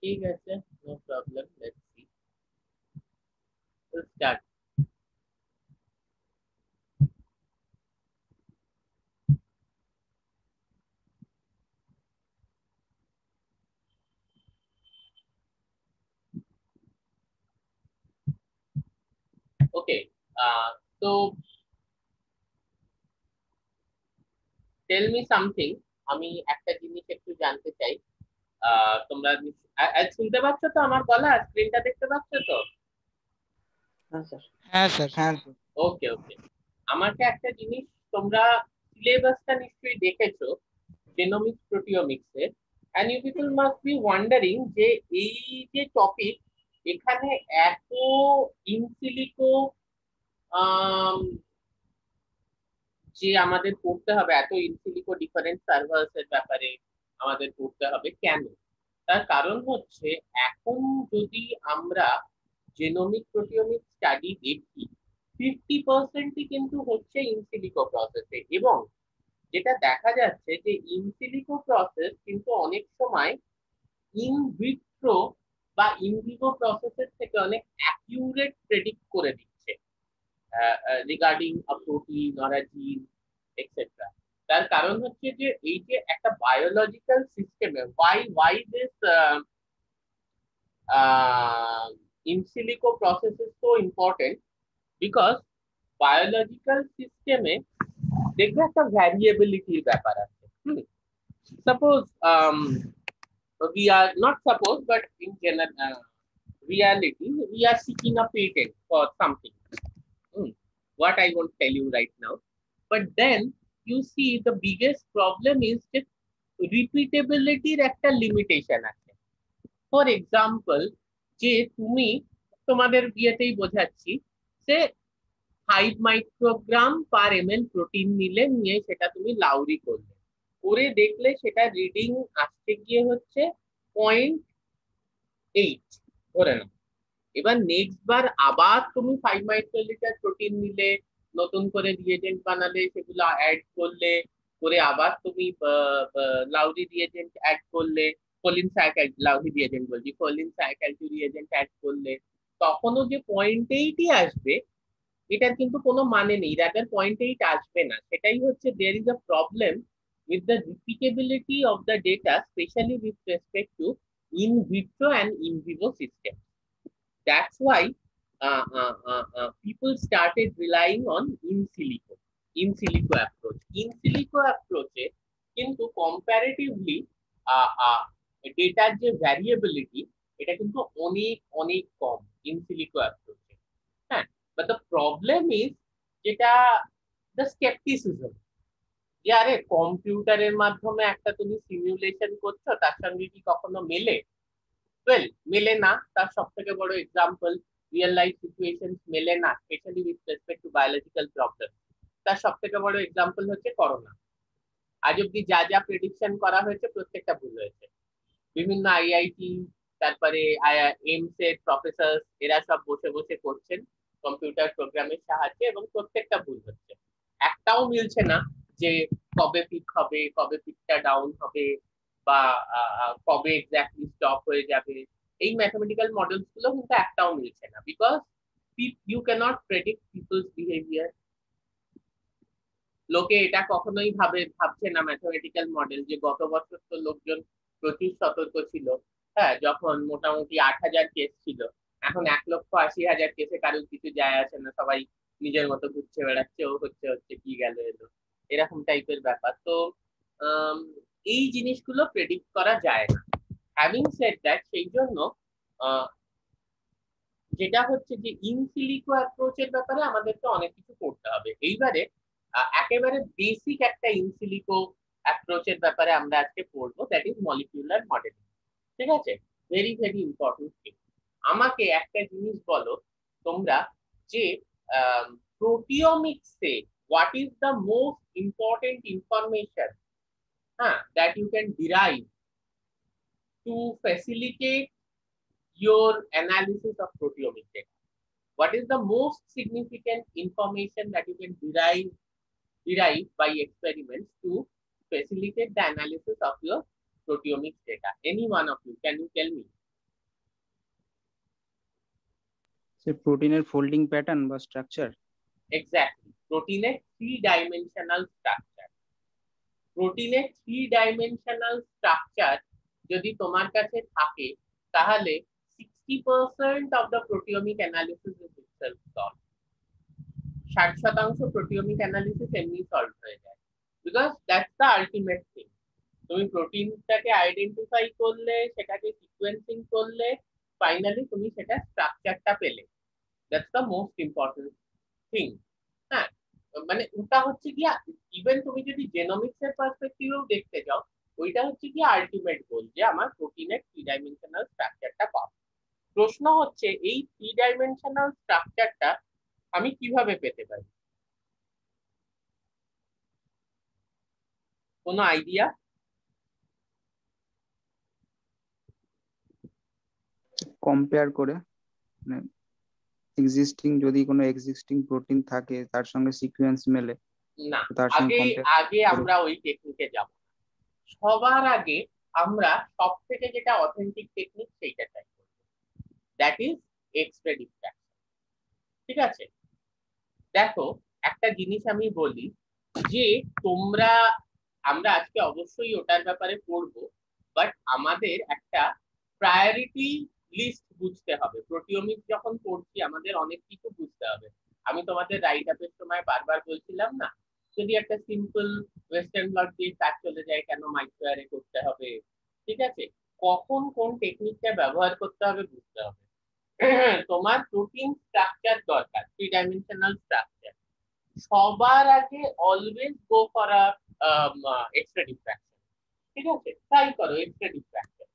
ঠিক আছে, no problem, let's see, start. Okay, তো টেল মি সামথিং। আমি একটা জিনিস একটু জানতে চাই। তোমরা শুনতে পাচ্ছ তো আমার গলা? স্ক্রিনটা দেখতে পাচ্ছ তো? হ্যাঁ স্যার। হ্যাঁ স্যার। হ্যাঁ ওকে ওকে, আমাকে একটা জিনিস, তোমরা সিলেবাসটা নিশ্চয়ই দেখেছো জেনোমিক্স প্রোটিওমিক্স এর, and you people must be wondering যে এই যে টপিক, এখানে এত ইনসিলিকো যে আমাদের পড়তে হবে, এত ইনসিলিকো ডিফারেন্ট সার্ভার্স এর ব্যাপারে আমাদের পড়তে হবে কেন? তার কারণ হচ্ছে, এখন যদি আমরা জেনোমিক প্রোটিওমিক স্টাডি দেখি, 50% কিন্তু হচ্ছে ইনসিলিকো প্রসেসে, এবং যেটা দেখা যাচ্ছে যে ইনসিলিকো প্রসেস কিন্তু অনেক সময় ইন ভিট্রো বা ইন ভিভো প্রসেসের থেকে অনেক অ্যাকিউরেট প্রেডিক্ট করে দিচ্ছে regarding a protein or a জিন এক্সেট্রা। তার কারণ হচ্ছে যে এই যে একটা বায়োলজিক্যাল সিস্টেমে why this in silico process is so important, because biological সিস্টেমে দেখবে একটা ভ্যারিয়েবিলিটির ব্যাপার আছে। Suppose we are not suppose but in general reality we are seeking a patent for something. What I won't tell you right now, but then you see the biggest problem is just repeatability একটা limitation আছে। For example, যে তুমি তোমাদের বিয়েতেই বোঝাচ্ছি যে 5 মাইক্রোগ্রাম/ml protein নিয়ে সেটা তুমি লাউরি করলে, করে দেখলে সেটা রিডিং আসতে গিয়ে হচ্ছে 0.8 ধরে নাও। এবার নেক্সট বার আবার তুমি 5 মাইক্রোলিটার প্রোটিন নিলে, নতুন করে রিয়েজেন্ট বানালে, সেগুলো অ্যাড করলে, করে আবার তুমি লাউরি রিয়েজেন্ট অ্যাড করলে, কোলিন সায়াকাইড, লাউরি রিয়েজেন্ট বলছি, কোলিন সায়াকাইড রিয়েজেন্ট অ্যাড করলে, তখনও যে 0.8ই আসবে, এটার কিন্তু কোনো মানে নেই, রাদার 0.8 আসবে না। সেটাই হচ্ছে there is a problem with the repeatability of the data, especially with respect to in vitro and in vivo systems. That's why people started relying on in silico approach. In silico approach এ কিন্তু comparatively ডেটার যে ভ্যারিয়েবিলিটি, এটা কিন্তু অনেক অনেক কম in silico approach এ। হ্যাঁ, but the problem is যেটা the skepticism, যে আরে কম্পিউটারের মাধ্যমে একটা তুমি সিমুলেশন করছো, তার সঙ্গে কি কখনো মেলে? ওয়েল, মেলে না। তার সব থেকে বড় এক্সাম্পল, রিয়েল লাইফ সিচুয়েশন মেলে না, specially with respect to biological problem. তার সব থেকে বড় এক্সাম্পল হচ্ছে করোনা। আজ অব্দি যা যা প্রেডিকশন করা হয়েছে প্রত্যেকটা ভুল হয়েছে। বিভিন্ন আইআইটি, তারপরে এইমস এর প্রফেসর, এরা সব বসে বসে করছেন কম্পিউটার প্রোগ্রামের সাহায্যে, এবং প্রত্যেকটা ভুল হচ্ছে। একটাও মিলছে না যে কবে পিক হবে, কবে পিকটা ডাউন হবে, বা কবে এক্স্যাক্টলি স্টপ হয়ে যাবে। এই ম্যাথমেটিক্যাল মডেলস গুলো কিন্তু একটাও মিলছে না, because you cannot predict people's behaviour. লোকে এটা কখনোই ভাবছে না ম্যাথমেটিক্যাল মডেল, যে গত বছর তো লোকজন প্রচুর সতর্ক ছিল। হ্যাঁ, যখন মোটামুটি 8,000 কেস ছিল, এখন 1,80,000 কেসে কারোর কিছু যায় আসে না, সবাই নিজের মতো ঘুরছে বেড়াচ্ছে, ও হচ্ছে হচ্ছে কি গেল এলো, এরকম টাইপের ব্যাপার। তো আম, এই জিনিসগুলো প্রেডিক্ট করা যায় না। হ্যাভিং সেড দ্যাট, সেই জন্য আহ, যেটা হচ্ছে যে ইন সিলিকো অ্যাপ্রোচের ব্যাপারে আমাদেরকে অনেক কিছু করতে হবে। এইবারে একেবারে বেসিক একটা ইন সিলিকো অ্যাপ্রোচের ব্যাপারে আমরা আজকে পড়বো, দ্যাট ইজ মলিকিউলার মডেলিং। ঠিক আছে, ভেরি ভেরি ইম্পর্টেন্ট থিং। আমাকে একটা জিনিস বলো তোমরা, যে প্রোটিওমিক্সে what is the most important information, হ্যাঁ, that you can derive to facilitate your analysis of proteomic data? What is the most significant information that you can derive by experiments to facilitate the analysis of your proteomics data? Any one of you, can you tell me? সে প্রোটিনের folding pattern বা structure. Exactly, প্রোটিনের 3 dimensional structure. প্রোটিনের 3 dimensional structure যদি তোমার কাছে থাকে তাহলে 60% of the proteomic analysis is itself solved. 60% proteomic analysis এমনি সলভ হয়ে যায়, because that's the ultimate thing. তুমি প্রোটিনটাকে আইডেন্টিফাই করলে, সেটাকে সিকোয়েন্সিং করলে, ফাইনালি তুমি সেটা স্ট্রাকচারটা পেলে। That's the most important thing. হ্যাঁ, মানে ওটা হচ্ছে কি, ইভেন তুমি যদি জেনোমিক্স এর পার্সপেক্টিভেও দেখতে যাও, ওইটা হচ্ছে কি আলটিমেট গোল, যে আমার প্রোটিনের 3 ডাইমেনশনাল স্ট্রাকচারটা পাবো। প্রশ্ন হচ্ছে এই 3 ডাইমেনশনাল স্ট্রাকচারটা আমি কিভাবে পেতে পারি? কোনো আইডিয়া? কম্পেয়ার করে, মানে এক্সিস্টিং, যদি কোনো এক্সিস্টিং প্রোটিন থাকে তার সঙ্গে সিকোয়েন্স মেলে, না, তার সঙ্গে আগে কম্পেয়ার আগে করে। আমরা ওই টেকনিকে যাব। সবার আগে আমরা সব থেকে যেটা অথেন্টিক টেকনিক সেইটা চাই, দ্যাট ইজ এক্স-রে ডিফ্রাকশন। ঠিক আছে, দেখো একটা জিনিস আমি বলি, যে তোমরা, আমরা আজকে অবশ্যই ওটার ব্যাপারে পড়বো, বাট আমাদের একটা প্রায়োরিটি লিস্ট বুঝতে হবে। প্রোটিওমিক্স যখন পড়ছি আমাদের অনেক কিছু বুঝতে হবে। আমি তোমাদের রাইট আপের সময় বারবার বলছিলাম না, যদি একটা সিম্পল ওয়েস্টার্ন ব্লট দিয়ে কাজ চলে যায়, কেন মাইক্রো অ্যারে করতে হবে? ঠিক আছে, কখন কোন টেকনিকটা ব্যবহার করতে হবে বুঝতে হবে। তোমার প্রোটিন স্ট্রাকচার দরকার, 3 ডাইমেনশনাল স্ট্রাকচার। সবার আগে always go for X-ray diffraction. ঠিক আছে, ট্রাই করো এক্স-রে ডিফ্রাকশন।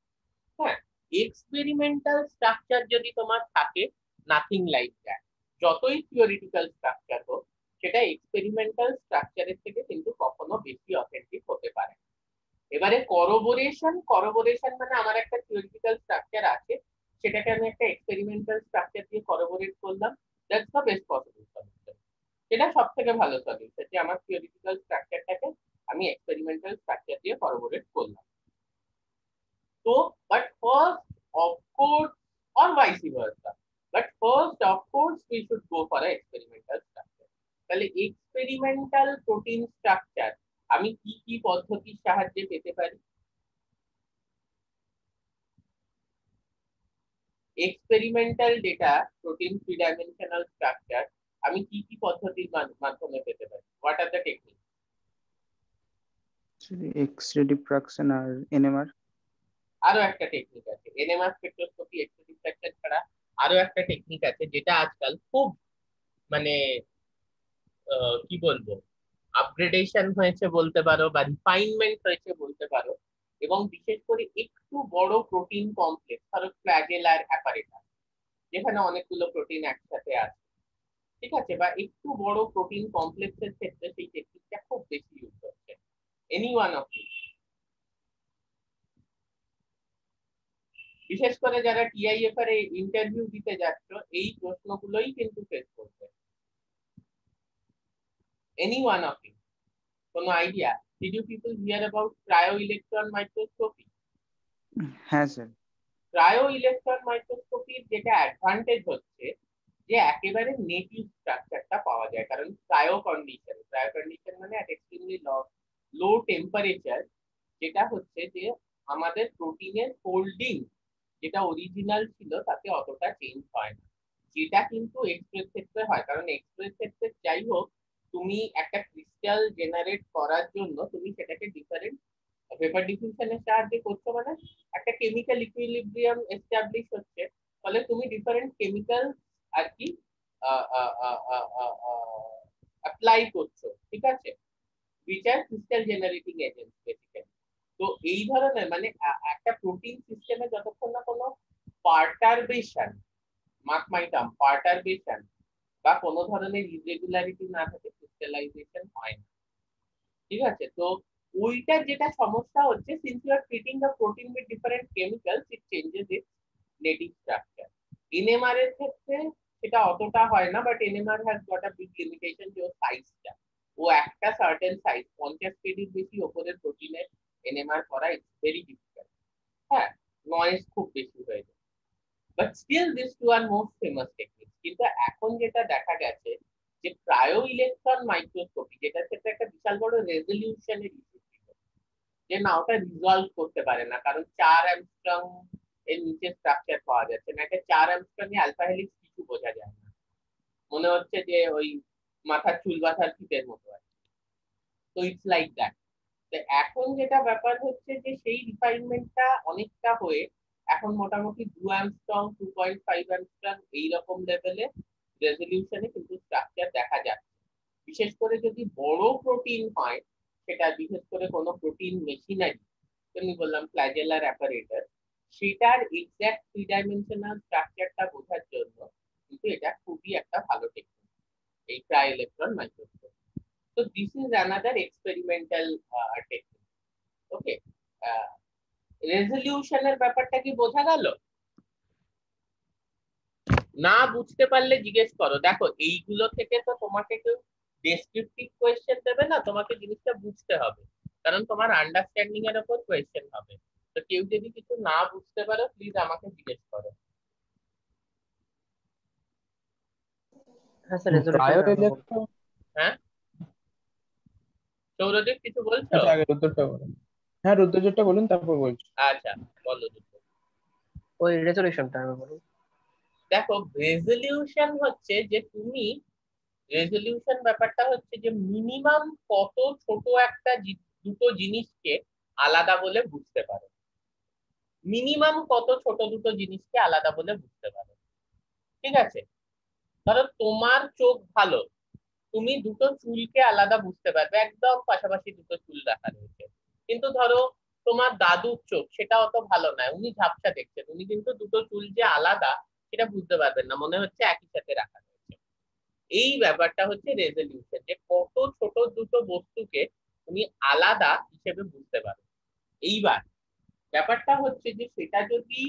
হ্যাঁ, এক্সপেরিমেন্টাল স্ট্রাকচার যদি তোমার থাকে, নাথিং লাইক দ্যাট। যতই থিওরিটিক্যাল স্ট্রাকচার হোক, সেটা এক্সপেরিমেন্টাল স্ট্রাকচারের থেকে কিন্তু কখনো বেশি অথেন্টিক হতে পারে। এবারে করোবোরেশন, করোবোরেশন মানে আমার একটা থিওরিটিক্যাল স্ট্রাকচার আছে, সেটাকে আমি একটা এক্সপেরিমেন্টাল স্ট্রাকচার দিয়ে করোবোরেট করলাম, that's the best possible solution. এটা সব থেকে ভালো সলিউশন, যে আমার থিওরিটিক্যাল স্ট্রাকচারটাকে আমি এক্সপেরিমেন্টাল স্ট্রাকচার দিয়ে করোবোরেট করলাম। তো but first of course, or vice versa, but first of course we should go for experimental structure. তাহলে এক্সপেরিমেন্টাল প্রোটিন স্ট্রাকচার আমি কি কি পদ্ধতির সাহায্যে পেতে পারি? Experimental data, protein 3 dimensional structure আমি কি কি পদ্ধতির মাধ্যমে পেতে পারি? What are the technique? X-ray diffraction আর এনএমআর। আরো একটা টেকনিক আছে, এনএমআর স্পেকট্রোস্কোপি, এক্স-রে ডিফ্রাকশন ছাড়া আরো একটা টেকনিক আছে, যেটা আজকাল খুব মানে কি বলবো, আপগ্রেডেশন হয়েছে বলতে পারো, বা রিফাইনমেন্ট হয়েছে বলতে পারো। এবং বিশেষ করে একটু বড় প্রোটিন কমপ্লেক্স, ধরো ফ্ল্যাগেলার অ্যাপারেটাস, যেখানে অনেকগুলো প্রোটিন একসাথে আছে, ঠিক আছে, বা একটু বড় প্রোটিন কমপ্লেক্সের ক্ষেত্রে সেই টেকনিকটা খুব বেশি ইউজ হচ্ছে। Any one of you? বিশেষ করে যারা টিআইএফ এর ইন্টারভিউ দিতে যাচ্ছ, এই প্রশ্নগুলোই কিন্তু ফেস করবে। Any one of you? কোনো idea? Did you people hear about cryo electron microscopy? হ্যাঁ স্যার। ক্রায়ো ইলেকট্রন মাইক্রোস্কোপির যেটা অ্যাডভান্টেজ হচ্ছে, যে একেবারে নেটিভ স্ট্রাকচারটা পাওয়া যায়, কারণ ক্রায়ো কন্ডিশন মানে এট এক্সট্রিমলি লো টেম্পারেচার, যেটা হচ্ছে যে আমাদের প্রোটিনের ফোল্ডিং যেটা অরিজিনাল ছিল তাতে অতটা চেঞ্জ হয় না, যেটা কিন্তু এক্সপ্রেস ক্ষেত্রে হয়। কারণ এক্সপ্রেস ক্ষেত্রে যাই হোক, তুমি একটা ক্রিস্টাল জেনারেট করার জন্য তুমি সেটাকে ডিফারেন্ট ভেপার ডিফিউশনের সাহায্যে করছো, মানে একটা কেমিক্যাল ইকুইলিব্রিয়াম এস্টাবলিশ হচ্ছে, ফলে তুমি ডিফারেন্ট কেমিক্যাল আর কি অ্যাপ্লাই করছো, ঠিক আছে, which are crystal generating agents basically। তো এই ধরনের মানে একটা প্রোটিন সিস্টেমে যতক্ষণ না কোনো পার্টারবেশন, মার্ক মাই টার্ম, পার্টারবেশন বা কোনো ধরনের ইরেগুলারিটি না থাকে, ক্রিস্টালাইজেশন হয় না। ঠিক আছে, তো ওইটা যেটা সমস্যা হচ্ছে, since you are treating the protein with different chemicals, it changes its native structure. NMR এর ক্ষেত্রে সেটা অতটা হয় না, but NMR has got a big limitation, যে ওর সাইজটা, ও একটা সার্টেন সাইজ 50 কেজির বেশি ওপরের প্রোটিনের এনএমআর করা ইটস ভেরি ডিফিকাল্ট। হ্যাঁ, নয়েজ খুব বেশি হয়ে যায়, but still this two are most famous technique. কিন্তু এখন যেটা দেখা গেছে যে ক্রায়ো ইলেকট্রন মাইক্রোস্কোপি, যেটার ক্ষেত্রে একটা বিশাল বড় রেজলিউশনের ইস্যু ছিল, যে না ওটা রিজলভ করতে পারে না, কারণ 4 অ্যাংস্ট্রম এর নিচে স্ট্রাকচার পাওয়া যাচ্ছে না। একটা 4 অ্যাংস্ট্রম এ আলফা হেলিক্স কিছু বোঝা যায় না, মনে হচ্ছে যে ওই মাথার চুল বাঁধার ফিতের মতো আছে। তো ইটস লাইক দ্যাট। তো এখন যেটা ব্যাপার হচ্ছে যে সেই রিফাইনমেন্টটা অনেকটা হয়ে এখন মোটামুটি 2 অ্যাংস্ট্রম 2.5 অ্যাংস্ট্রম এইরকম লেভেলে রেজলিউশনে কিন্তু স্ট্রাকচার দেখা যাচ্ছে। বিশেষ করে যদি বড় প্রোটিন হয়, সেটা বিশেষ করে কোনো প্রোটিন মেশিনারি, আমি বললাম ফ্ল্যাজেলার অ্যাপারেটাস, সেটার এক্সাক্ট 3 ডাইমেনশনাল স্ট্রাকচারটা বোঝার জন্য কিন্তু এটা খুবই একটা ভালো টেকনিক, এই cryo electron microscope. So this is another experimental technique. Okay. রেজলিউশনের ব্যাপারটা কি বোঝা গেল? না বুঝতে পারলে জিজ্ঞেস করো। দেখো এইগুলো থেকে তো তোমাকে কেউ ডেসক্রিপটিভ কোয়েশ্চেন দেবে না, তোমাকে জিনিসটা বুঝতে হবে, কারণ তোমার আন্ডারস্ট্যান্ডিং এর উপর কোয়েশ্চেন হবে। তো কেউ যদি কিছু না বুঝতে পারো প্লিজ আমাকে জিজ্ঞেস করো। হ্যাঁ স্যার, ক্রায়ো রেজলিউশনটা ইলেকট্রন, হ্যাঁ সৌরদীপ কিছু বলছো? আচ্ছা আগে রুদ্রটা বলুন। হ্যাঁ রুদ্রটা বলুন, তারপর বলছি। আচ্ছা বলো দুটো। ওই রেজলিউশনটা আমি বলি। দেখো রেজলিউশন হচ্ছে যে তুমি, রেজলিউশন ব্যাপারটা হচ্ছে যে মিনিমাম কত ছোট একটা দুটো জিনিসকে আলাদা বলে বুঝতে পারো, মিনিমাম কত ছোট দুটো জিনিসকে আলাদা বলে বুঝতে পারো। ঠিক আছে, ধরো তোমার চোখ ভালো, তুমি দুটো চুলকে আলাদা বুঝতে পারবে, একদম পাশাপাশি দুটো চুল রাখা রয়েছে। কিন্তু ধরো তোমার দাদুর চোখ সেটা অত ভালো নয়, উনি ঝাপসা দেখছেন, উনি কিন্তু দুটো চুল যে আলাদা সেটা বুঝতে পারবেন না, মনে হচ্ছে একই সাথে রাখা রয়েছে। এই ব্যাপারটা হচ্ছে রেজলিউশন, যে কত ছোট দুটো বস্তুকে তুমি আলাদা হিসেবে বুঝতে পারো। এইবার ব্যাপারটা হচ্ছে যে সেটা যদি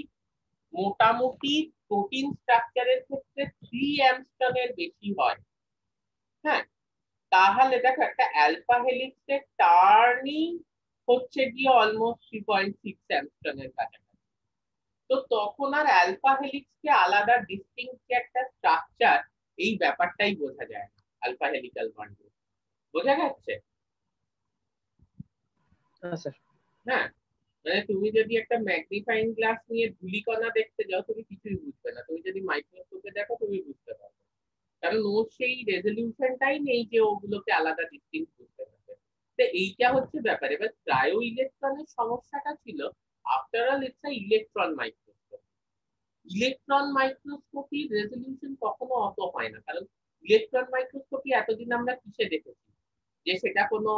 মোটামুটি প্রোটিন স্ট্রাকচারের ক্ষেত্রে 3 অ্যাংস্ট্রম এর বেশি হয়, হ্যাঁ, তাহলে দেখো একটা অ্যালফা হেলিক্সের টার্নিং হচ্ছে গিয়ে অলমোস্ট 3.6 অ্যাংস্ট্রম এর কাছাকাছি। তো তখন আর অ্যালফা হেলিক্সকে আলাদা ডিস্টিংক্ট একটা স্ট্রাকচার, এই ব্যাপারটাই বোঝা যায় না আলফা হেলিক্যাল বন্ডে। বোঝা যাচ্ছে? হ্যাঁ স্যার। হ্যাঁ, মানে তুমি যদি একটা ম্যাগনিফাইং গ্লাস নিয়ে ধূলিকণা দেখতে যাও তুমি কিছুই বুঝবে না, তুমি যদি মাইক্রোস্কোপে দেখো তুমি বুঝতে পারবে, কারণ ওর সেই রেজলিউশনটাই নেই যে ওগুলোকে আলাদা ডিস্টিংক্ট বুঝতে পারবে। তো এইটা হচ্ছে ব্যাপার। এবার ক্রায়ো ইলেকট্রনের সমস্যাটা ছিল, after all it's a electron microscope. Electron microscopy resolution কখনো অত হয় না, কারণ ইলেকট্রন মাইক্রোস্কোপি এতদিন আমরা কিসে দেখেছি, যে সেটা কোনো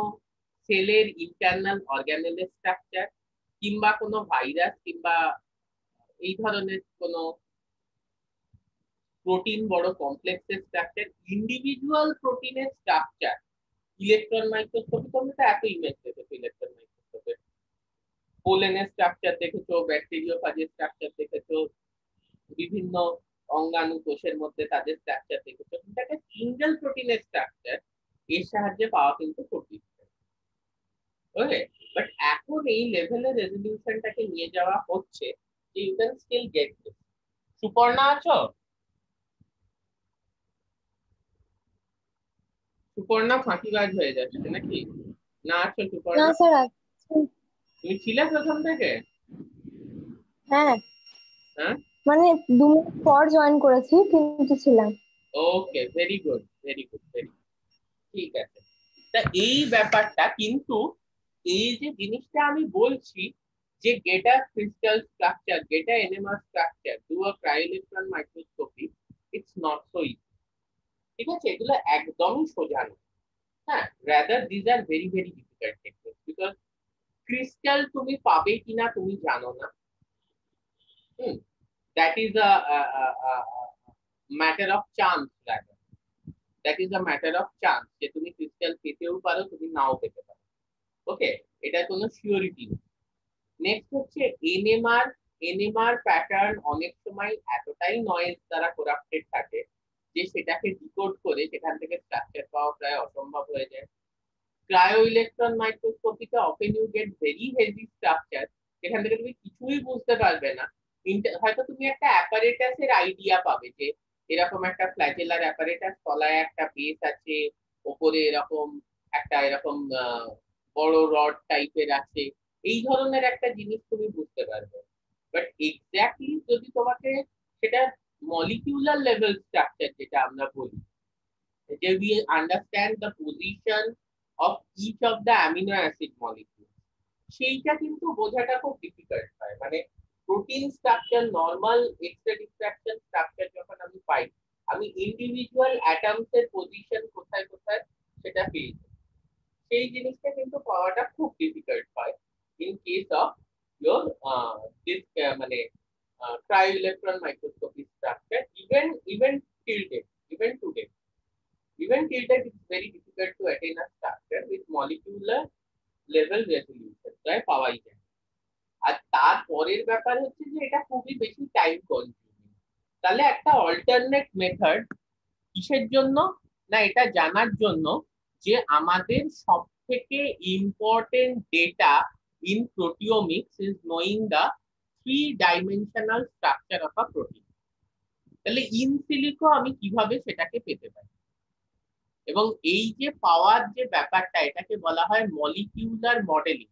সেলের ইন্টারনাল অর্গানেলের স্ট্রাকচার, কিংবা কোনো ভাইরাস, কিংবা এই ধরনের কোনো প্রোটিন বড় কমপ্লেক্সের স্ট্রাকচার, ইন্ডিভিজুয়াল প্রোটিনের স্ট্রাকচার ইলেকট্রন মাইক্রোস্কোপে তোমরা এত ইমেজ দেখেছো। ইলেকট্রন মাইক্রোস্কোপে পোলেনের স্ট্রাকচার দেখেছো, ব্যাকটেরিওফাজের স্ট্রাকচার দেখেছো, বিভিন্ন অঙ্গাণু কোষের মধ্যে তাদের স্ট্রাকচার দেখেছো, কিন্তু একটা সিঙ্গেল প্রোটিনের স্ট্রাকচার এর সাহায্যে পাওয়া কিন্তু কঠিন। ওকে, বাট এখন এই লেভেলের রেজলিউশনটাকে নিয়ে যাওয়া হচ্ছে যে you can still get this. Suparna আছো? সুপর্ণা ফাঁকিবাজ হয়ে যাচ্ছে নাকি? না আছো না সুপর্ণা? স্যার আছি। তুমি ছিলে প্রথম থেকে? হ্যাঁ, হ্যাঁ, মানে 2 মিনিট পর জয়েন করেছি কিন্তু ছিলাম। Okay, very good very good very good, ঠিক আছে। তা এই ব্যাপারটা কিন্তু, এই যে জিনিসটা আমি বলছি যে get a crystal structure, get a NMR structure, do a cryo-electron microscopy, it's not so easy। ঠিক আছে, এগুলো একদমই সোজা নয়। হ্যাঁ, rather these are very very difficult techniques, because crystal তুমি পাবে কিনা তুমি জানো না। that is a matter of chance, rather that is a matter of chance, যে তুমি ক্রিস্টাল পেতেও পারো, তুমি নাও পেতে পারো। ওকে, এটা কোনো সিওরিটি নেই। নেক্সট হচ্ছে এনএমআর। এনএমআর প্যাটার্ন অনেক সময় এতটাই নয়েজ দ্বারা করাপ্টেড থাকে যে সেটাকে ডিকোড করে সেখান থেকে স্ট্রাকচার পাওয়া প্রায় অসম্ভব হয়ে যায়। ক্রায়ো ইলেকট্রন মাইক্রোস্কোপিতে often you get very heavy structure, যেখান থেকে তুমি কিছুই বুঝতে পারবে না। হয়তো তুমি একটা অ্যাপারেটাসের আইডিয়া পাবে যে এরকম একটা ফ্ল্যাজেলার অ্যাপারেটাস, তলায় একটা বেস আছে, ওপরে এরকম একটা এরকম বড় রড টাইপের আছে, এই ধরনের একটা জিনিস তুমি বুঝতে পারবে। বাট এক্স্যাক্টলি যদি তোমাকে সেটা মলিকিউলার লেভেল স্ট্রাকচার যেটা আমরা বলি, যে we understand the position of each of the amino acid molecules, সেইটা কিন্তু বোঝাটা খুব ডিফিকাল্ট হয়। মানে protein structure, normal extra diffraction structure যখন আমি পাই, আমি ইন্ডিভিজুয়াল অ্যাটমস এর পজিশন কোথায় কোথায় সেটা পেয়ে যাই। সেই জিনিসটা কিন্তু পাওয়াটা খুব ডিফিকাল্ট হয় in case of your this মানে cryo-electron microscopy structure, even till date, even till date it's very difficult to attain a structure with molecular level resolution, প্রায় পাওয়াই যায়। আর তারপরের ব্যাপার হচ্ছে যে এটা খুবই বেশি টাইম কনজিউমিং। তাহলে একটা অল্টারনেট মেথড কিসের জন্য? না, এটা জানার জন্য যে আমাদের সব থেকে important data in proteomics is knowing the 3-dimensional structure of a protein. তাহলে ইন সিলিকো আমি কিভাবে সেটাকে পেতে পারি, এবং এই যে পাওয়ার যে ব্যাপারটা, এটাকে বলা হয় মলিকিউলার মডেলিং।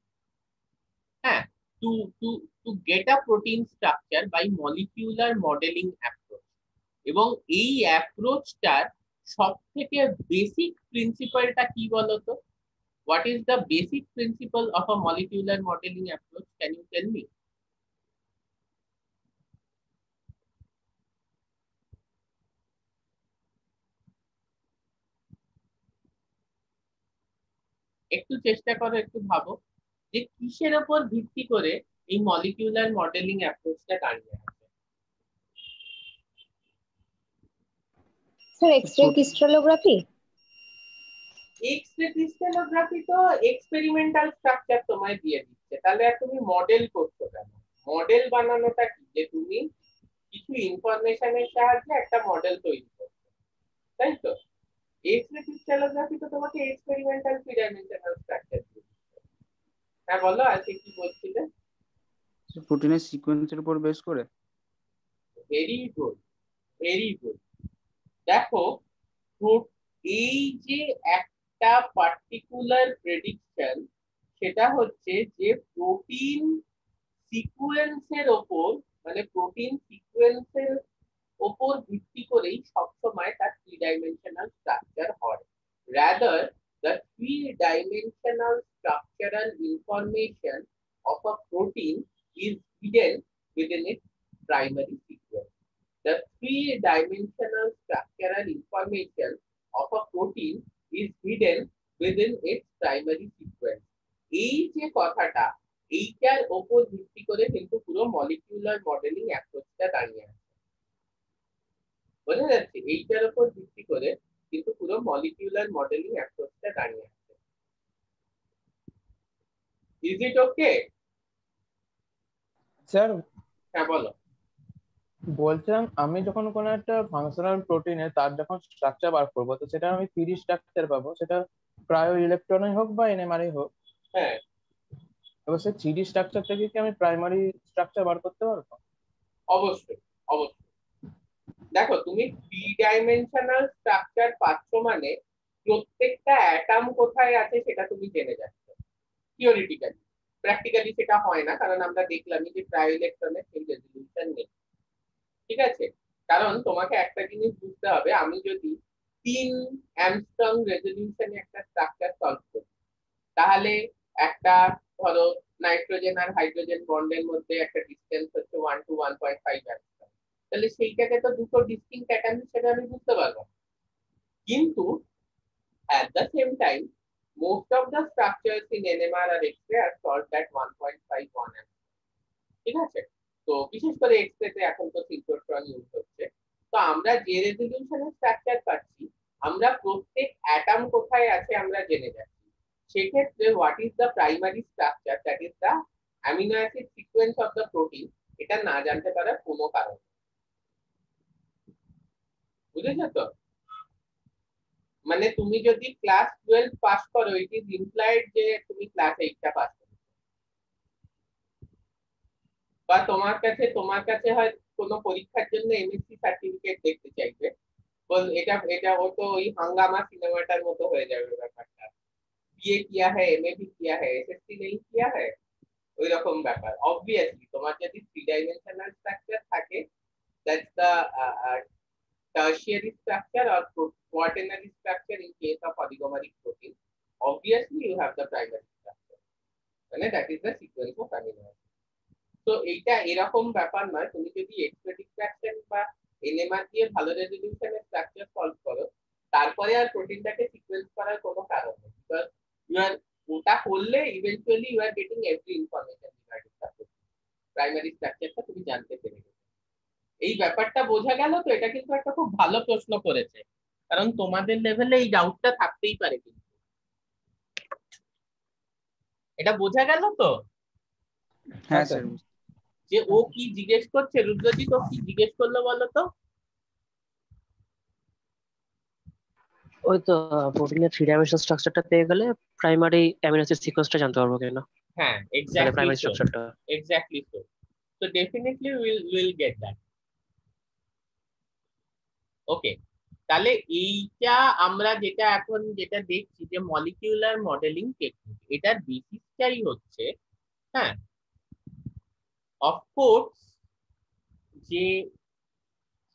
হ্যাঁ, to to to get a protein structure by molecular modelling approach. এবং এই অ্যাপ্রোচটার সব থেকে বেসিক প্রিন্সিপালটা কি বলতো? What is the basic principle of a molecular modelling approach? Can you tell me? একটু চেষ্টা করো, একটু ভাবো যে কিসের উপর ভিত্তি করে এই মলিকিউলার মডেলিং অ্যাপ্রোচটা দাঁড়িয়ে আছে। Sir X-ray crystallography. X-ray crystallography তো এক্সপেরিমেন্টাল স্ট্রাকচার তোমায় দিয়ে দিচ্ছে, তাহলে আর তুমি মডেল করছো কেন? মডেল বানানোটা কি, যে তুমি কিছু ইনফরমেশনের সাহায্যে একটা মডেল তৈরি করছো, তাই তো? এক্স-রে ক্রিস্টালোগ্রাফি তো তোমাকে এক্সপেরিমেন্টাল 3-dimensional স্ট্রাকচার দিয়ে দিচ্ছে। হ্যাঁ বলো, আজকে কি বলছিলে? প্রোটিনের সিকোয়েন্সের উপর বেস করে। Very good, very good. দেখো, এই যে একটা পার্টিকুলার প্রেডিকশন, সেটা হচ্ছে যে প্রোটিন সিকোয়েন্সের ওপর, মানে প্রোটিন সিকোয়েন্সের ওপর ভিত্তি করেই সবসময় তার 3-dimensional স্ট্রাকচার হয়। Rather the 3-dimensional structural information of a protein is hidden within its primary sequence. The 3-dimensional structural information of a protein is hidden within its primary sequence. এই যে কথাটা, এইটার ওপর ভিত্তি করে কিন্তু পুরো মলিকিউলার মডেলিং অ্যাপ্রোচটা দাঁড়িয়ে আছে। বোঝা যাচ্ছে? এইটার উপর ভিত্তি করে কিন্তু পুরো মলিকিউলার মডেলিং অ্যাপ্রোচটা দাঁড়িয়ে আছে। Is it okay? স্যার হ্যাঁ বলো। বলছিলাম, আমি যখন কোনো একটা ফাংশনাল প্রোটিনে তার যখন স্ট্রাকচার বার করবো, তো সেটা আমি 3D স্ট্রাকচার পাবো, সেটা ক্রায়ো ইলেকট্রনই হোক বা এনএমআরই হোক। হ্যাঁ, এবার সেই 3D স্ট্রাকচার থেকে কি আমি প্রাইমারি স্ট্রাকচার বার করতে পারবো? অবশ্যই অবশ্যই। দেখো, তুমি 3-dimensional স্ট্রাকচার পাচ্ছ মানে প্রত্যেকটা অ্যাটম কোথায় আছে সেটা তুমি জেনে যাচ্ছ থিওরিটিক্যালি। প্র্যাকটিক্যালি সেটা হয় না, কারণ আমরা দেখলামই যে ক্রায়ো ইলেকট্রনের সেই রেজলিউশন নেই। ঠিক আছে? কারণ তোমাকে একটা জিনিস বুঝতে হবে, আমি যদি 3 অ্যাংস্ট্রম রেজলিউশনে একটা স্ট্রাকচার সলভ করি, তাহলে একটা, ধরো নাইট্রোজেন আর হাইড্রোজেন বন্ডের মধ্যে একটা ডিসটেন্স হচ্ছে 1 to 1.5 অ্যাংস্ট্রম, তাহলে সেইটাকে তো দুটো ডিস্টিংক্ট অ্যাটম হিসেবে আমি বুঝতে পারবো। কিন্তু at the same time, most of the structures in NMR or X-ray are solved at 1.51 angstrom. ঠিক আছে? তো বিশেষ করে এক্স-রে তে এখন তো সিনক্রোট্রন ইউজ হচ্ছে। তো আমরা যে রেজলিউশনের স্ট্রাকচার পাচ্ছি, আমরা প্রত্যেক অ্যাটম কোথায় আছে আমরা জেনে যাচ্ছি। সেক্ষেত্রে what is the primary structure, that is the amino acid sequence of the protein, এটা না জানতে পারার কোনো কারণ। বুঝেছো তো? মানে তুমি যদি ক্লাস 12 পাস করো, ইট ইজ ইমপ্লাইড যে তুমি ক্লাস 8টা পাস করো। বা তোমার কাছে হয়তো কোনো পরীক্ষার জন্য এমএসসি সার্টিফিকেট দেখতে চাইবে, বল এটা এটা ও তো ওই হাঙ্গামা সিনেমাটার মতো হয়ে যাবে ব্যাপারটা। বিএ কিয়া হ্যায়, এমএ भी किया है, एसएससी नहीं किया है, ওই রকম ব্যাপার। অবভিয়াসলি তোমার যদি 3 ডাইমেনশনাল স্ট্রাকচার থাকে, that's the tertiary structure or quaternary structure in case of oligomeric protein. Obviously you have the primary structure, মানে that is the sequence of amino acids. তো এইটা এরকম ব্যাপার নয়, তুমি যদি এক্সপেডিক ফ্র্যাকশন বা এনএমআর দিয়ে ভালো রেজোলিউশনের স্ট্রাকচার সলভ করো, তারপরে আর প্রোটিনটাকে সিকোয়েন্স করার কোনো কারণ নেই, বিকজ ইউ আর ওটা করলে eventually you are getting every information regarding the protein, primary স্ট্রাকচারটা তুমি জানতে পেরে গেছো। এই ব্যাপারটা বোঝা গেল তো? এটা কিন্তু একটা খুব ভালো প্রশ্ন করেছে, কারণ তোমাদের লেভেলে এই ডাউটটা থাকতেই পারে, কিন্তু এটা বোঝা গেল তো? হ্যাঁ স্যার। যে ও কি জিজ্ঞেস করছে, রুদ্রজিৎ ও কি জিজ্ঞেস করলো বলো তো? ওই তো প্রোটিনের 3 ডাইমেনশনাল স্ট্রাকচারটা পেয়ে গেলে প্রাইমারি অ্যামিনো অ্যাসিড সিকোয়েন্সটা জানতে পারবো কিনা, হ্যাঁ মানে এক্স্যাক্টলি প্রাইমারি সো, স্ট্রাকচারটা। Exactly so. So definitely we'll get that. ওকে, তাহলে এইটা আমরা যেটা এখন যেটা দেখছি যে মলিকিউলার মডেলিং টেকনিক, এটার বেসিসটাই হচ্ছে, হ্যাঁ অফকোর্স, যে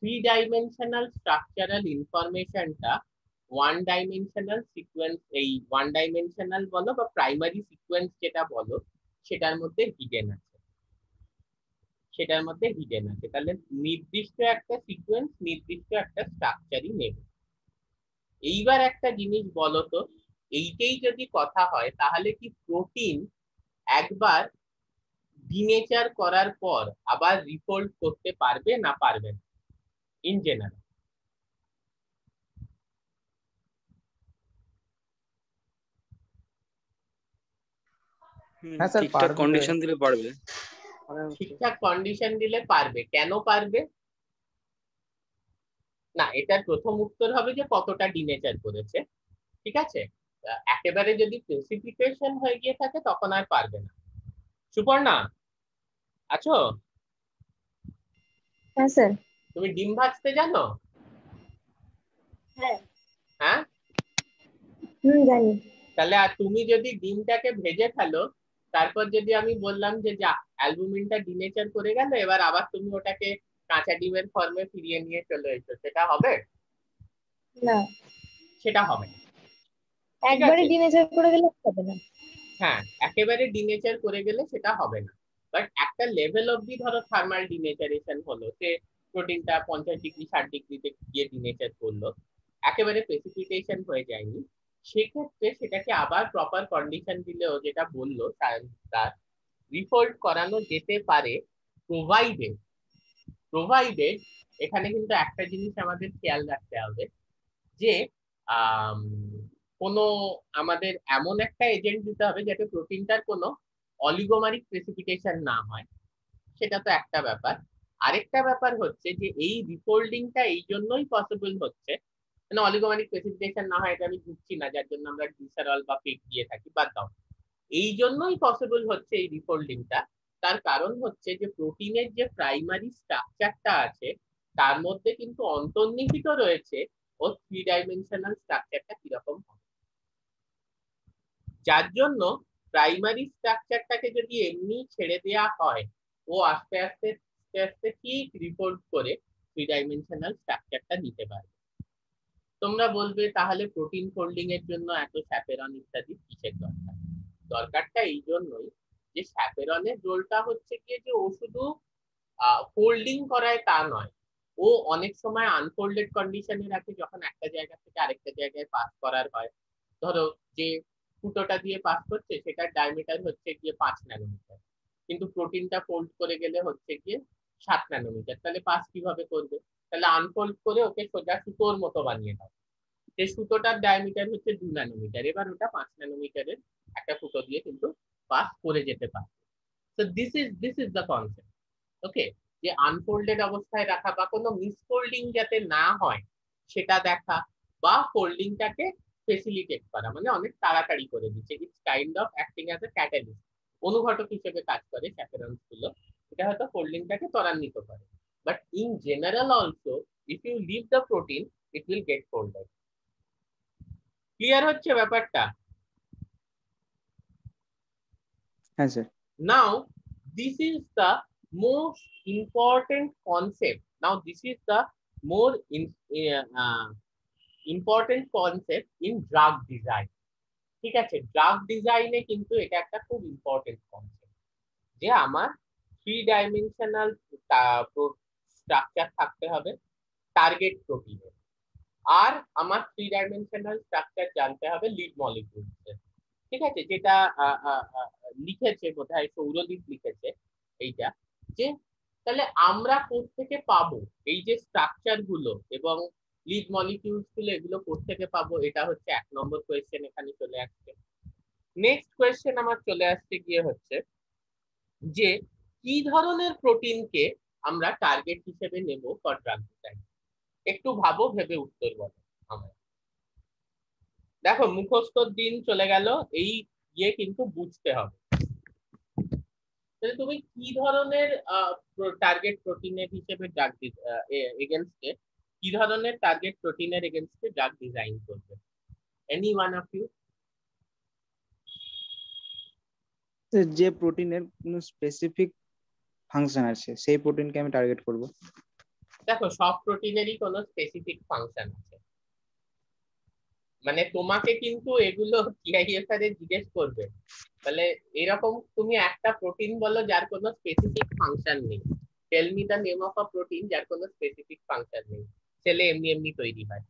3 ডাইমেনশনাল স্ট্রাকচারাল ইনফরমেশনটা 1 ডাইমেনশনাল সিকোয়েন্স, এই 1 ডাইমেনশনাল বলো বা প্রাইমারি সিকোয়েন্স যেটা বলো, সেটার মধ্যে হিডেন আছে, সেটার মধ্যে হিডেন আছে। তাহলে নির্দিষ্ট একটা সিকোয়েন্স, নির্দিষ্ট একটা স্ট্রাকচারই নেবে। এইবার একটা জিনিস বলো তো, এইটাই যদি কথা হয়, তাহলে কি প্রোটিন একবার ডিনেচার করার পর আবার রিফোল্ড করতে পারবে না পারবে না ইন জেনারেল? হ্যাঁ স্যার, ঠিকঠাক কন্ডিশন দিলে পারবে। ঠিকঠাক কন্ডিশন দিলে পারবে। কেন পারবে না? এটার প্রথম উত্তর হবে যে কতটা ডিনেচার করেছে, ঠিক আছে? একেবারে যদি প্রেসিপিটেশন হয়ে গিয়ে থাকে তখন আর পারবে না। সুপর্ণা আছো? হ্যাঁ স্যার। তুমি ডিম ভাজতে জানো? হ্যাঁ। হ্যাঁ, জানি। তাহলে আর তুমি যদি ডিমটাকে ভেজে ফেলো, তারপর যদি আমি বললাম যে যা অ্যালবুমিনটা ডিনেচার করে গেল, এবার আবার তুমি ওটাকে কাঁচা ডিমের ফর্মে ফিরিয়ে নিয়ে চলে এসো, সেটা হবে? না, সেটা হবে না। একবারে ডিনেচার করে গেলে হবে না। হ্যাঁ, একেবারে ডিনেচার করে গেলে সেটা হবে না, বাট একটা লেভেল অবধি ধরো থার্মাল ডিনেচারেশন হলো, সে প্রোটিনটা 50 ডিগ্রি 60 ডিগ্রিতে গিয়ে ডিনেচার করলো, একেবারে প্রেসিপিটেশন হয়ে যায়নি, সেক্ষেত্রে সেটাকে আবার প্রপার কন্ডিশন দিলেও, যেটা বললো তার রিফোল্ড করানো যেতে পারে, প্রোভাইডেড প্রোভাইডেড এখানে কিন্তু একটা জিনিস আমাদের খেয়াল রাখতে হবে, যে কোনো আমাদের এমন একটা এজেন্ট দিতে হবে যাতে প্রোটিনটার কোনো অলিগোমারিক প্রেসিপিটেশন না হয়, সেটা তো একটা ব্যাপার। আরেকটা ব্যাপার হচ্ছে যে এই রিফোল্ডিংটা এই জন্যই পসিবল হচ্ছে, মানে অলিগোমারিক প্রেসিপিটেশন না হয় এটা আমি বুঝছি না, যার জন্য আমরা গ্লিসারল বা পেক দিয়ে থাকি, বাদ দাও, এই জন্যই পসিবল হচ্ছে এই রিফোল্ডিংটা। তার কারণ হচ্ছে যে প্রোটিনের যে প্রাইমারি স্ট্রাকচারটা আছে, তার মধ্যে কিন্তু অন্তর্নিহিত রয়েছে ও 3 ডাইমেনশনাল স্ট্রাকচারটা কিরকম হবে, যার জন্য প্রাইমারি স্ট্রাকচারটাকে যদি এমনি ছেড়ে দেওয়া হয়, ও আস্তে আস্তে আস্তে আস্তে ঠিক রিপোর্ট করে 3 ডাইমেনশনাল স্ট্রাকচারটা নিতে পারবে। তোমরা বলবে তাহলে প্রোটিন ফোল্ডিং এর জন্য এত স্যাপেরন ইত্যাদি কিসের দরকার? দরকারটা এই জন্যই যে স্যাপেরনের রোলটা হচ্ছে গিয়ে যে ও শুধু ফোল্ডিং করায় তা নয়, ও অনেক সময় আনফোল্ডেড কন্ডিশনে রাখে, যখন একটা জায়গা থেকে আরেকটা জায়গায় পাস করার হয়। ধরো যে ফুটোটা দিয়ে পাস করছে সেটার ডায়ামিটার হচ্ছে গিয়ে 5 ন্যানোমিটার, কিন্তু প্রোটিনটা ফোল্ড করে গেলে হচ্ছে গিয়ে 7 ন্যানোমিটার, তাহলে পাস কিভাবে করবে? তাহলে আনফোল্ড করে ওকে সোজা সুতোর মতো বানিয়ে দাও, সেই সুতোটার ডায়ামিটার হচ্ছে 2 ন্যানোমিটার, এবার ওটা 5 ন্যানোমিটারের একটা ফুটো দিয়ে কিন্তু পাস করে যেতে পারে। তো দিস ইজ দ্য কনসেপ্ট। ওকে, যে আনফোল্ডেড অবস্থায় রাখা বা কোনো মিসফোল্ডিং যাতে না হয় সেটা দেখা, বা ফোল্ডিংটাকে ফেসিলিটেট করা, মানে অনেক তাড়াতাড়ি করে দিচ্ছে, it's kind of acting as a catalyst, অনুঘটক হিসেবে কাজ করে স্যাপেরনস গুলো, এটা হয়তো ফোল্ডিংটাকে ত্বরান্বিত করে। but in general also if you leave the protein it will get folded. Clear হচ্ছে ব্যাপারটা? হ্যাঁ sir. Now this is the most important concept. Now this is the more important concept in drug design. ঠিক আছে, drug ডিজাইনে কিন্তু এটা একটা খুব ইম্পর্টেন্ট কনসেপ্ট যে আমার 3 ডাইমেনশনাল স্ট্রাকচার থাকতে হবে টার্গেট প্রোটিনের, আর আমার 3 ডাইমেনশনাল স্ট্রাকচার জানতে হবে লিড মলিকিউলসের। ঠিক আছে, যেটা লিখেছে বোধহয় সৌরদীপ লিখেছে এইটা, যে তাহলে আমরা কোত্থেকে পাবো এই যে স্ট্রাকচার গুলো এবং লিড মলিকিউলস গুলো, এগুলো কোত্থেকে পাবো? এটা হচ্ছে 1 নম্বর কোয়েশ্চেন এখানে চলে আসছে। নেক্সট কোয়েশ্চেন আমার চলে আসছে গিয়ে হচ্ছে যে কি ধরনের প্রোটিনকে আমরা টার্গেট হিসেবে নেব ফর ড্রাগ ডিজাইন। একটু ভাবো, ভেবে উত্তর বলো আমরা। দেখো মুখস্থর দিন চলে গেল, এই ইয়ে কিন্তু বুঝতে হবে। তাহলে তুমি কি ধরনের টার্গেট প্রোটিনের হিসেবে ড্রাগ এগেইনস্টে কি ধরনের টার্গেট প্রোটিনের এগেইনস্টে ড্রাগ ডিজাইন করবে? Any one of you? যে প্রোটিনের কোনো স্পেসিফিক ফাংশন আছে সেই প্রোটিনকে আমি টার্গেট করব। দেখো সব প্রোটিনেরই কোনো স্পেসিফিক ফাংশন আছে, মানে তোমাকে কিন্তু এগুলো টিআইএফআর এ জিজ্ঞেস করবে, তাহলে এরকম তুমি একটা প্রোটিন বলো যার কোনো স্পেসিফিক ফাংশন নেই। Tell me the name of a protein যার কোনো স্পেসিফিক ফাংশন নেই, সেলে এমনি এমনি তৈরি হয়।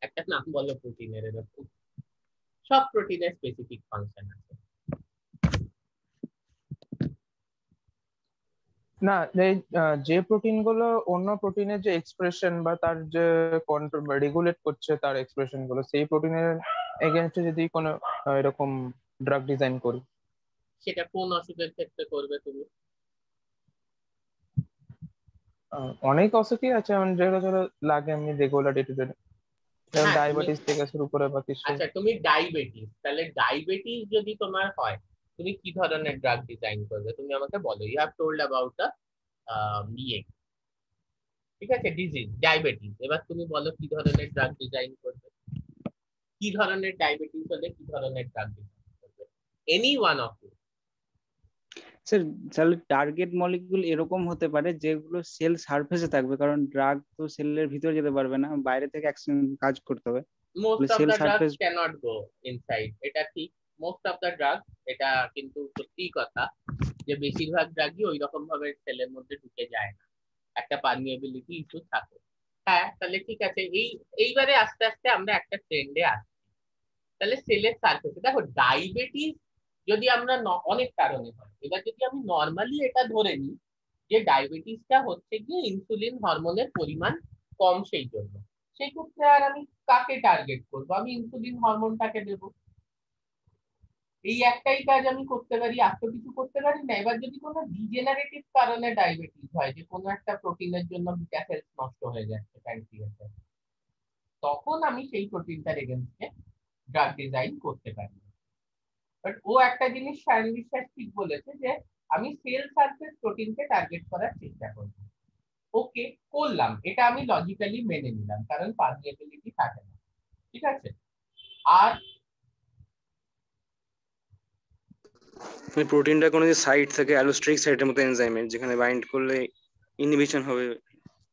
একটা নাম বলো প্রোটিনের এরকম। সব প্রোটিনের স্পেসিফিক ফাংশন আছে। না, যে প্রোটিন গুলো অন্য প্রোটিনের যে এক্সপ্রেশন বা তার যে কন্ট্রোল রেগুলেট করছে তার এক্সপ্রেশন গুলো, সেই প্রোটিনের এগেনস্টে যদি কোনো এরকম ড্রাগ ডিজাইন করি, সেটা কোন অসুখের ক্ষেত্রে করবে তুমি? অনেক অসুখই আছে যেগুলো যেগুলো লাগে এমনি রেগুলার ডে টু ডে, যেমন হ্যাঁ, ডায়াবেটিস থেকে শুরু করে বা কিছু। আচ্ছা তুমি ডায়াবেটিস, তাহলে ডায়াবেটিস যদি তোমার হয় তুমি কি ধরনের ড্রাগ ডিজাইন করবে তুমি আমাকে বলো। You have told about the ইয়ে, ঠিক আছে, ডিজিজ ডায়াবেটিস। এবার তুমি বলো কি ধরনের ড্রাগ ডিজাইন করবে, কি ধরনের ডায়াবেটিস হলে কি ধরনের ড্রাগ ডিজাইন করবে? Any one of you. Sir তাহলে টার্গেট মলিকিউল এরকম হতে পারে যেগুলো সেল সারফেসে থাকবে, কারণ ড্রাগ তো সেলের ভিতরে যেতে পারবে না, বাইরে থেকে অ্যাকশন কাজ করতে হবে। Most of cell the drugs surface can't go inside, এটা ঠিক। মোস্ট অফ দ্য ড্রাগস, এটা কিন্তু সত্যি কথা যে বেশিরভাগ ড্রাগই ওই রকম ভাবে সেলের মধ্যে ঢুকে যায় না, একটা পারমিয়েবিলিটি ইস্যু থাকে। হ্যাঁ, তাহলে ঠিক আছে, এইবারে আস্তে আস্তে আমরা একটা ট্রেন্ডে আসছি। তাহলে সেলের সারফেসে দেখো ডায়াবেটিস যদি আমরা অনেক কারণে হয়, এবার যদি আমি নর্মালি এটা ধরে নিই যে ডায়াবেটিসটা হচ্ছে গিয়ে ইনসুলিন হরমোনের পরিমাণ কম, সেই জন্য সেই ক্ষেত্রে আর আমি কাকে টার্গেট করবো? আমি ইনসুলিন হরমোনটাকে দেবো। এই একটাই কাজ আমি করতে পারি, আর তো কিছু করতে পারি না। এবার যদি কোনো ডিজেনারেটিভ কারণে ডায়াবেটিস হয়, যে কোনো একটা প্রোটিনের জন্য বিটা সেলস নষ্ট হয়ে যাচ্ছে প্যানক্রিয়াসে, তখন আমি সেই প্রোটিনটার এগেইনস্টে ড্রাগ ডিজাইন করতে পারি। বাট ও একটা জিনিস সায়ন বিশ্বাস ঠিক বলেছে যে আমি সেল সারফেস প্রোটিনকে টার্গেট করার চেষ্টা করব। ওকে, করলাম, এটা আমি লজিক্যালি মেনে নিলাম, কারণ পারমিয়েবিলিটি থাকে না। ঠিক আছে, আর প্রোটিনটা কোনো যে সাইট থাকে অ্যালোস্টেরিক সাইটের মতো এনজাইমের, যেখানে বাইন্ড করলে ইনহিবিশন হবে।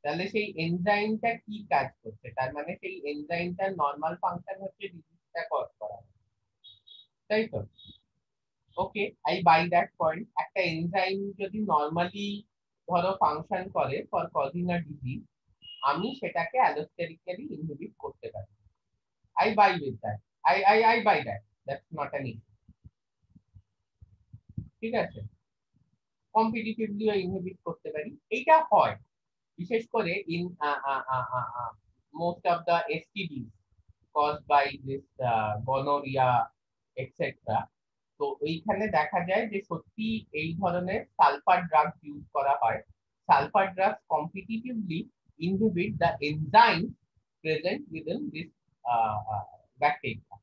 তাহলে সেই এনজাইমটা কি কাজ করছে? তার মানে সেই এনজাইমটার নরমাল ফাংশন হচ্ছে ডিজিজটা কজ করা, তাই তো? Okay, I buy that point. একটা এনজাইম যদি নরমালি ধরো ফাংশন করে ফর কজিং আ ডিজিজ, আমি সেটাকে অ্যালোস্টেরিক্যালি ইনহিবিট করতে পারি। I buy with that, I buy that, that's not an issue. ঠিক আছে, কম্পিটিটিভলিও ইনহিবিট করতে পারি, এইটা হয় বিশেষ করে in most of the STDs caused by this gonorrhea etc. তো এইখানে দেখা যায় যে সত্যি এই ধরনের সালফার ড্রাগ ইউজ করা হয়। Sulphur drug competitively inhibit the enzyme present within this bacteria.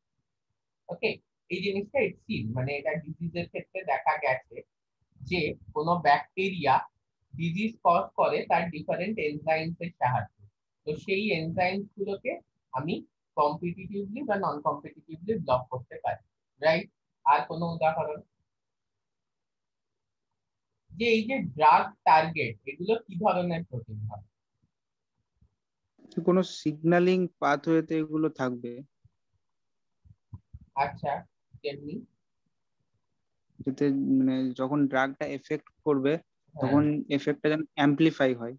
Okay, এই জিনিসটা ইটস মানে এটা ডিজিজের ক্ষেত্রে দেখা গেছে যে কোনো ব্যাকটেরিয়া ডিজিজ কজ করে তার ডিফারেন্ট এনজাইমস এর সাহায্যে। তো সেই এনজাইমস গুলোকে আমি কম্পিটিটিভলি বা নন কম্পিটিটিভলি ব্লক করতে পারি, রাইট? আর কোনো উদাহরণ? যে এই যে ড্রাগ টার্গেট, এগুলো কি ধরনের প্রোটিন হবে? কোনো সিগন্যালিং পাথওয়েতে এগুলো থাকবে, আচ্ছা, যেমনি? যাতে মানে যখন ড্রাগটা এফেক্ট করবে হ্যাঁ, তখন এফেক্টটা যেন অ্যাম্পলিফাই হয়।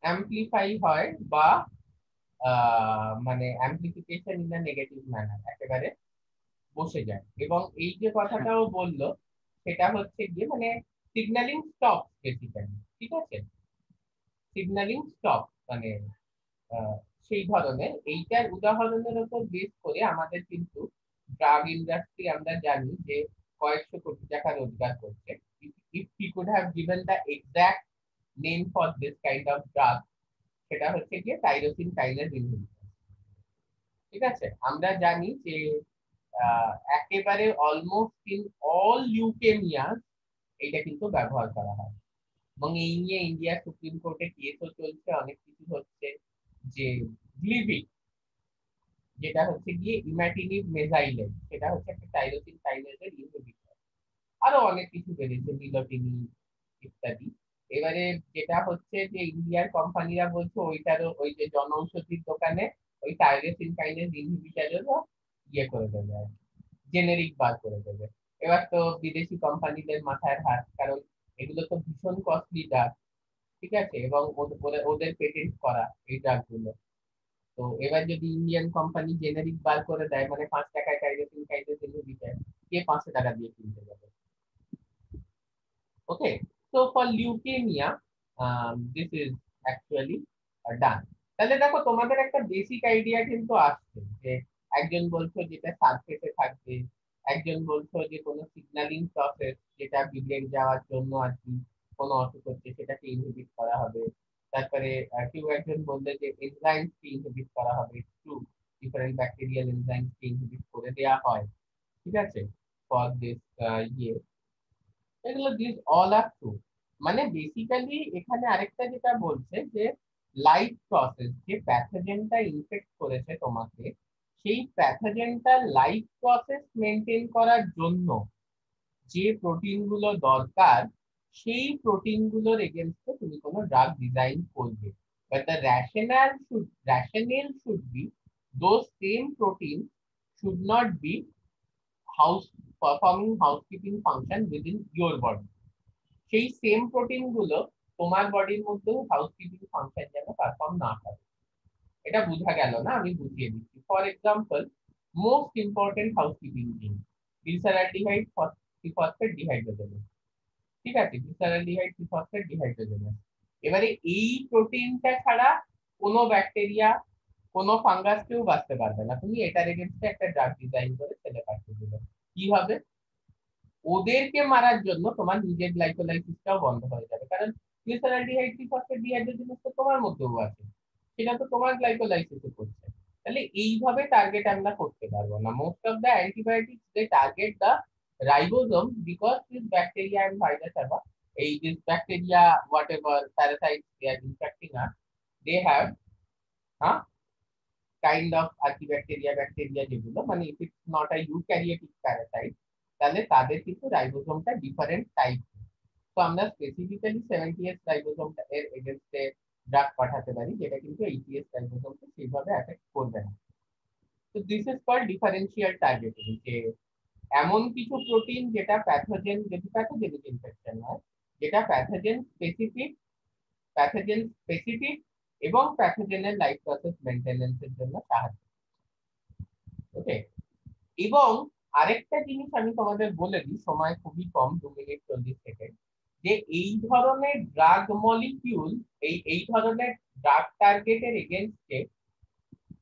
অ্যাম্পলিফাই হয় বা মানে amplification in a negative manner, একেবারে বসে যায়। এবং এই যে কথাটাও বললো সেটা হচ্ছে গিয়ে মানে সিগন্যালিং স্টপ বেসিক্যালি, ঠিক আছে? সিগন্যালিং স্টপ মানে সেই ধরনের। এইটার উদাহরণের উপর বেস করে আমাদের কিন্তু ড্রাগ ইন্ডাস্ট্রি আমরা জানি যে কয়েকশো কোটি টাকা রোজগার করছে। If he could have given the exact name for this kind of drug, সেটা হচ্ছে গিয়ে টাইরোসিন কাইনেজ ইনহিবিটর। ঠিক আছে, আমরা জানি যে একেবারে অলমোস্ট ইন অল লিউকেমিয়া এইটা কিন্তু ব্যবহার করা হয়। এবং এই নিয়ে ইন্ডিয়া সুপ্রিম কোর্টে কেসও চলছে, অনেক কিছু হচ্ছে। যে গ্লিভিক, যেটা হচ্ছে গিয়ে ইমাটিনিব মেজাইলেট, সেটা হচ্ছে একটা টাইরোসিন কাইনেজের ইনহিবিটর। আরো অনেক কিছু বেরিয়েছে, নিলোটিনি ইত্যাদি। এবারে যেটা হচ্ছে যে ইন্ডিয়ার কোম্পানিরা বলছে ওইটারও, ওই যে জনঔষধির দোকানে ওই টাইরোসিন কাইনেজ ইনহিবিটরেরও ইয়ে করে দেবে, জেনেরিক বার করে দেবে। এবার তো বিদেশি কোম্পানিদের মাথায় হাত, কারণ এগুলো তো ভীষণ কস্টলি ড্রাগ, ঠিক আছে? এবং ওদের পেটেন্ট করা এই ড্রাগ গুলো। তো এবার যদি ইন্ডিয়ান কোম্পানি জেনেরিক বার করে দেয়, মানে 5 টাকায় টাইরোসিন কাইনেজ ইনহিবিটর, কে 500 টাকা দিয়ে কিনতে যাবে? ওকে, so for leukemia this is actually done. তাহলে দেখো তোমাদের একটা বেসিক আইডিয়া কিন্তু আসছে যে একজন বলছো যেটা সারফেসে থাকবে, একজন বলছো যে কোনো সিগন্যালিং প্রসেস যেটা বিগড়ে যাওয়ার জন্য আর কি কোনো অসুখ হচ্ছে সেটাকে ইনহিবিট করা হবে। তারপরে কেউ একজন বললে যে এনজাইমস কে ইনহিবিট করা হবে, টু ডিফারেন্ট ব্যাকটেরিয়াল এনজাইমস কে ইনহিবিট করে দেওয়া হয়, ঠিক আছে, ফর দিস ইয়ে। এগুলো দিস অল আর ট্রু। মানে বেসিক্যালি এখানে আরেকটা যেটা বলছে যে লাইফ প্রসেস, যে প্যাথোজেনটা ইনফেক্ট করেছে তোমাকে, সেই প্যাথোজেনটা লাইফ প্রসেস মেনটেন করার জন্য যে প্রোটিন গুলো দরকার, সেই প্রোটিন গুলোর এগেইনস্টে তুমি কোনো ড্রাগ ডিজাইন করবে। But the rationale should be those same proteins should not be performing housekeeping function within your body. সেই সেম প্রোটিন গুলো তোমার বডির মধ্যেও হাউসকিপিং ফাংশন যেন পারফর্ম না করে। এটা বোঝা গেল না? আমি বুঝিয়ে দিচ্ছি। For example, most important housekeeping জিন গ্লিসারালডিহাইড ট্রিফসফেট ডিহাইড্রোজেনেজ, ঠিক আছে, গ্লিসারালডিহাইড ট্রিফসফেট ডিহাইড্রোজেনেজ। এবারে এই প্রোটিনটা ছাড়া কোনো ব্যাকটেরিয়া, কোনো ফাঙ্গাস কেউ বাঁচতে পারবে না। তুমি এটার এগেইনস্টে একটা ড্রাগ ডিজাইন করে ছেলে পাঠিয়ে দিলে, কি হবে? ওদেরকে মারার জন্য তোমার নিজের গ্লাইকোলাইসিসটাও বন্ধ হয়ে যাবে, কারণ গ্লিসারালডিহাইড ট্রিফসফেট ডিহাইড্রোজেনেজ তো তোমার মধ্যেও আছে, সেটা তো তোমার গ্লাইকোলাইসিসে করছে। তাহলে এইভাবে টার্গেট আমরা করতে পারবো না। Most of the antibiotics they target the ribosome because this bacteria and virus have এই this bacteria whatever parasites they are infecting us, they have kind of bacteria যেগুলো, মানে if it's not a eukaryotic parasite, তাহলে তাদের কিন্তু রাইবোসোমটা different type. তো আমরা specifically 70s রাইবোসোমটা এর এগেইনস্টে drug পাঠাতে পারি, যেটা কিন্তু 80s রাইবোসোমকে সেইভাবে অ্যাফেক্ট করবে না। তো this is called differential targeting, যে এমন কিছু প্রোটিন যেটা প্যাথোজেন, যেটা প্যাথোজেনিক ইনফেকশন হয়, যেটা প্যাথোজেন স্পেসিফিক এবং প্যাথোজেনের লাইফ প্রসেস মেইনটেনেন্সের জন্য সাহায্য। ওকে, এবং আরেকটা জিনিস আমি তোমাদের বলে দিই, সময় খুবই কম, 2 মিনিট 40 সেকেন্ড, যে এই ধরনের ড্রাগ মলিকিউল, এই ধরনের ড্রাগ টার্গেটের এগেইনস্টে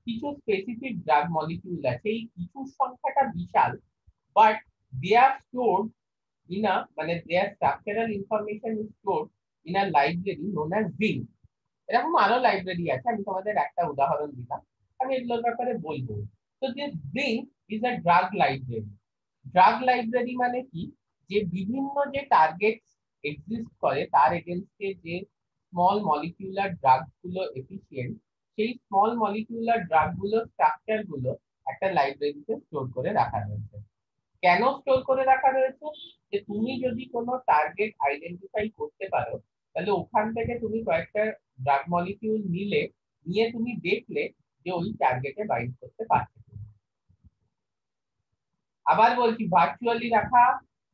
কিছু স্পেসিফিক ড্রাগ মলিকিউল আছে। এই কিছু সংখ্যাটা বিশাল, but they are stored in a, মানে their structural information is stored in a library known as ZINC. এরকম আরো লাইব্রেরি আছে, আমি তোমাদের একটা উদাহরণ দিলাম, আমি এগুলোর ব্যাপারে বলবো। তো this zinc is a drug library. Drug library মানে কি? যে বিভিন্ন যে টার্গেট এক্সিস্ট করে তার এগেনস্টে যে স্মল মলিকিউলার ড্রাগ গুলো এফিশিয়েন্ট, সেই স্মল মলিকিউলার ড্রাগ গুলোর স্ট্রাকচার গুলো একটা লাইব্রেরিতে স্টোর করে রাখা হয়েছে। কেন স্টোর করে রাখা রয়েছে? যে তুমি যদি কোনো টার্গেট আইডেন্টিফাই করতে পারো, তাহলে ওখান থেকে তুমি কয়েকটা ড্রাগ মলিকিউল নিয়ে তুমি দেখলে যে ওই টার্গেটে বাইন্ড করতে পারছে। আবার বলছি, ভার্চুয়ালি রাখা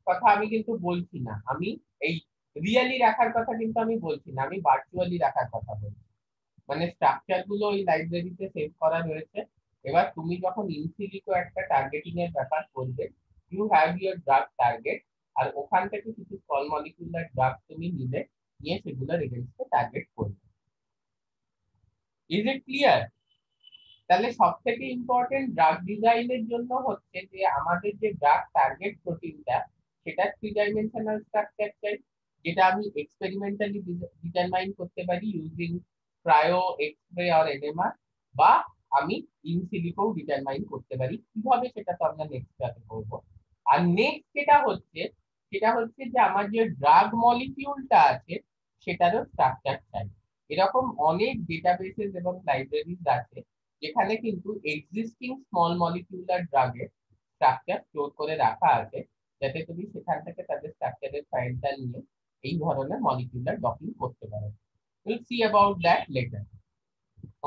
কথা আমি কিন্তু বলছি না, আমি এই রিয়েলি রাখার কথা কিন্তু আমি বলছি না, আমি ভার্চুয়ালি রাখার কথা বলছি। মানে স্ট্রাকচার গুলো ওই লাইব্রেরিতে সেভ করা রয়েছে। এবার তুমি যখন ইনসিলিকো একটা টার্গেটিং এর ব্যাপার করবে, you have your drug target, আর ওখান থেকে কিছু স্মল মলিকিউলার ড্রাগ তুমি নিয়ে সেগুলোর এগেইনস্টে টার্গেট করবে। Is it clear? তাহলে সব থেকে ইম্পর্টেন্ট ড্রাগ ডিজাইনের জন্য হচ্ছে যে আমাদের যে ড্রাগ টার্গেট প্রোটিনটা, সেটা 3 ডাইমেনশনাল স্ট্রাকচার চাই, যেটা আমি এক্সপেরিমেন্টালি ডিটারমাইন করতে পারি ইউজিং ক্রায়ো, এক্স-রে আর এনএমআর, বা আমি ইন সিলিকো ডিটারমাইন করতে পারি। কিভাবে সেটা তো আমরা নেক্সট ক্লাসে করব। আর নেক্সট সেটা হচ্ছে যে আমার যে ড্রাগ মলিকিউলটা আছে সেটারও স্ট্রাকচার চাই। এরকম অনেক ডেটাবেসেস এবং লাইব্রেরিজ আছে যেখানে কিন্তু এক্সিস্টিং স্মল মলিকিউলার ড্রাগের স্ট্রাকচার স্টোর করে রাখা আছে, যাতে তুমি সেখান থেকে তাদের স্ট্রাকচারের ফাইলটা নিয়ে এই ধরনের মলিকিউলার ডকিং করতে পারো। Will see about that later.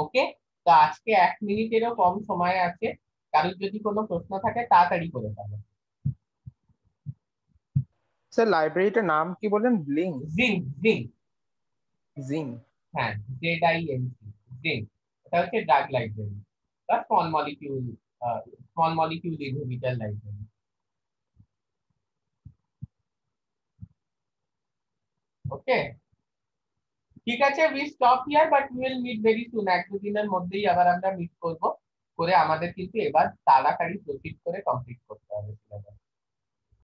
Okay, তো আজকে 1 মিনিটেরও কম সময় আছে, কারোর যদি কোনো প্রশ্ন থাকে তাড়াতাড়ি করে ফেলো। স্যার লাইব্রেরিটার নাম কি বলেন? ব্লিঙ্ক? জিং। হ্যাঁ, ZINC, জিং। এটা হচ্ছে ড্রাগ লাইব্রেরি বা small molecule inhibitor library. Okay, ঠিক আছে, we stop here, but we will meet very soon. 1-2 দিনের মধ্যেই আবার আমরা মিট করব, করে আমাদের কিন্তু এবার তাড়াতাড়ি প্রসিড করে কমপ্লিট করতে হবে সিলেবাস।